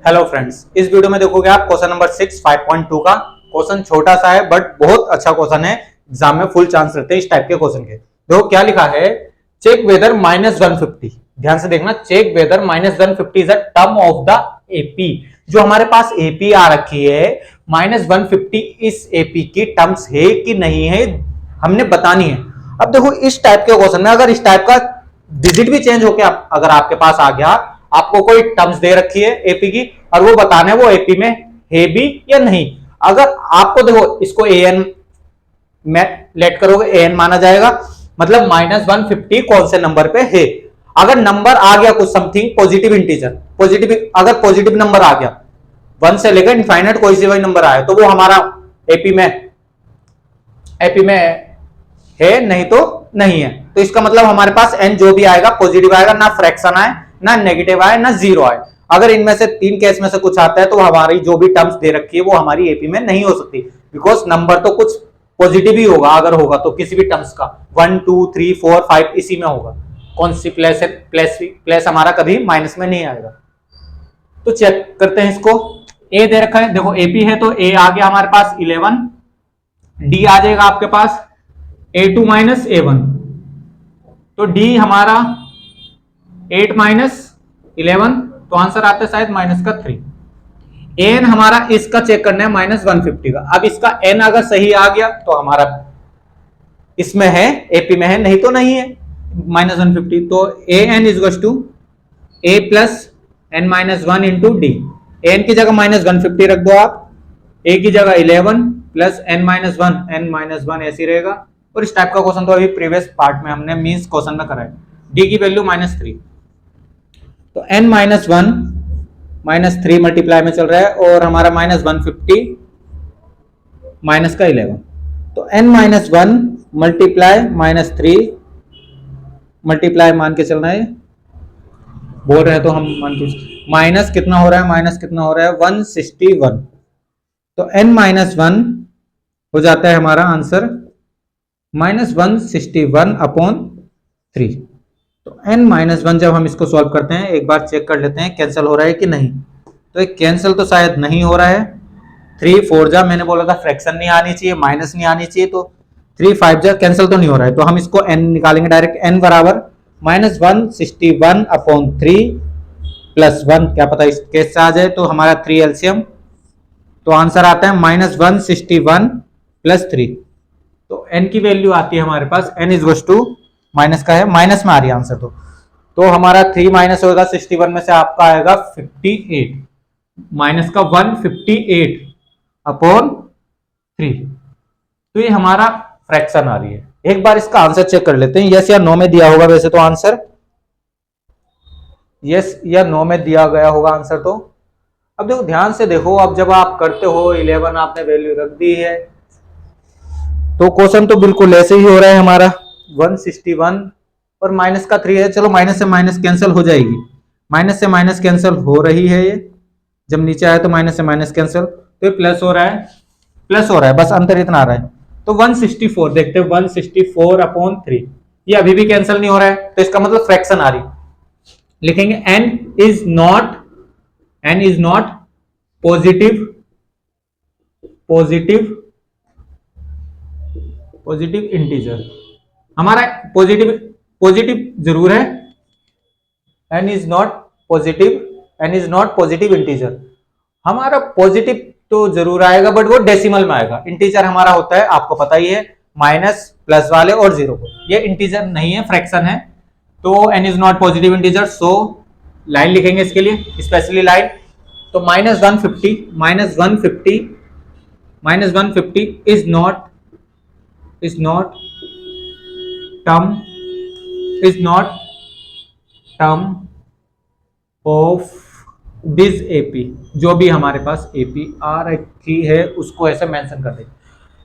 Hello friends, इस video में देखोगे आप क्वेश्चन नंबर 6 5.2 का। क्वेश्चन छोटा सा है बट बहुत अच्छा क्वेश्चन है। एग्जाम में फुल चांस रहते हैं इस टाइप के क्वेश्चन के। देखो क्या लिखा है, चेक वेदर -150। ध्यान से देखना, check whether -150 is a term of the AP. जो हमारे पास एपी आ रखी है -150, इस एपी की टर्म्स है कि नहीं है हमने बतानी है। अब देखो इस टाइप के क्वेश्चन में अगर इस टाइप का डिजिट भी चेंज होकर अगर आपके पास आ गया, आपको कोई टर्म्स दे रखी है एपी की और वो बताना है वो एपी में है भी या नहीं। अगर आपको देखो इसको एन में लेट करोगे, एन माना जाएगा, मतलब -150 कौन से नंबर पे है। अगर नंबर आ गया कुछ समथिंग पॉजिटिव इंटीजर, पॉजिटिव अगर पॉजिटिव नंबर आ गया 1 से लेकर इनफाइनाइट कोई से भी नंबर आए तो वो हमारा एपी में है, नहीं तो नहीं है। तो इसका मतलब हमारे पास एन जो भी आएगा पॉजिटिव आएगा, ना फ्रैक्शन आए, ना नेगेटिव आए, ना जीरो आए। अगर इनमें से तीन केस में से कुछ आता है तो हमारी जो भी टर्म्स दे रखी है वो हमारी एपी में नहीं हो सकती, बिकॉज नंबर तो कुछ पॉजिटिव ही होगा। अगर होगा तो किसी भी टर्म्स का 1 2 3 4 5 इसी में होगा। कौन सी प्लेस है, प्लेस हमारा कभी माइनस में नहीं आएगा। तो चेक करते हैं इसको। ए दे रखा है, देखो एपी है तो ए आ गया हमारे पास 11, डी आ जाएगा आपके पास A2 माइनस A1, तो D हमारा 8 माइनस 11, तो आंसर आता है शायद माइनस का 3। एन हमारा इसका चेक करना है -150 का। अब इसका n अगर सही आ गया तो हमारा इसमें है, एपी में है, नहीं तो नहीं है -150। तो an is to a plus n minus 1 into d. N की जगह -150 रख दो आप, a की जगह 11 प्लस n माइनस 1 ऐसी रहेगा। और इस टाइप का क्वेश्चन तो अभी प्रीवियस पार्ट में हमने मींस क्वेश्चन में करा है। डी की वैल्यू -3, तो n माइनस 1 -3 मल्टीप्लाई में चल रहा है और हमारा -150 माइनस का 11, तो n माइनस 1 मल्टीप्लाई -3 मल्टीप्लाई मान के चलना है, बोल रहे हैं तो हम मान के माइनस कितना हो रहा है, 161, तो n माइनस 1 हो जाता है हमारा आंसर -161 अपॉन 3। तो n माइनस 1 जब हम इसको सॉल्व करते हैं एक बार चेक कर लेते हैं कैंसिल हो रहा है कि नहीं। तो एक कैंसिल तो शायद नहीं हो रहा है। 3 4 जा, मैंने बोला था फ्रैक्शन नहीं आनी चाहिए, माइनस नहीं आनी चाहिए, तो 3 5 जा कैंसिल तो नहीं हो रहा है। तो हम इसको n निकालेंगे डायरेक्ट, n बराबर -161 अपॉन 3 प्लस 1, क्या पता इस केस से आ जाए तो हमारा 3 एलसीएम, तो आंसर आता है -161 प्लस 3। तो n की वैल्यू आती है हमारे पास, n इज टू माइनस का है, माइनस में आ रही है आंसर। तो हमारा 3 माइनस होगा 61 में से आपका आएगा 58, माइनस का 158 अपॉन 3। तो ये हमारा फ्रैक्शन आ रही है। एक बार इसका आंसर चेक कर लेते हैं, यस या नो में दिया होगा वैसे तो आंसर, यस या नो में दिया गया होगा आंसर। तो अब देखो ध्यान से देखो, अब जब आप करते हो 11 आपने वैल्यू रख दी है तो क्वेश्चन तो बिल्कुल ऐसे ही हो रहा है हमारा 161 और माइनस का 3 है। चलो माइनस से माइनस कैंसिल हो जाएगी, माइनस से माइनस कैंसिल हो रही है, ये जब नीचे आया तो माइनस से माइनस कैंसिल, तो ये प्लस हो रहा है, प्लस हो रहा है, बस अंतर इतना आ रहा है। तो 164 देखते हैं, 164 अपॉन 3, ये अभी भी कैंसिल नहीं हो रहा है, तो इसका मतलब फ्रैक्शन आ रही। लिखेंगे n is not positive integer. हमारा पॉजिटिव जरूर है, n is not positive integer. हमारा पॉजिटिव तो जरूर आएगा बट वो डेसिमल में आएगा। इंटीजर हमारा होता है आपको पता ही है, माइनस प्लस वाले और जीरो को, ये इंटीजर नहीं है, फ्रैक्शन है। तो n is not positive integer, so line लिखेंगे इसके लिए स्पेशली लाइन। तो -150 is not term of this AP. जो भी हमारे पास एपी आ रखी है उसको ऐसे मेंशन कर दें।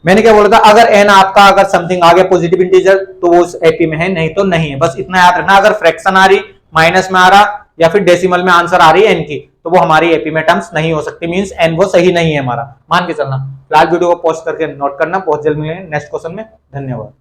मैंने क्या बोला था, अगर n आपका अगर समथिंग आ गया पॉजिटिव इंटीजर तो वो उस एपी में है, नहीं तो नहीं है, बस इतना याद रखना। अगर फ्रैक्शन आ रही, माइनस में आ रहा या फिर डेसिमल में आंसर आ रही है n की, तो वो हमारी एपी में टर्म्स नहीं हो सकती, मींस n वो सही नहीं है हमारा, मान के चलना। फिलहाल वीडियो को पॉज करके नोट करना, बहुत जल्द मिलेंगे नेक्स्ट क्वेश्चन में। धन्यवाद।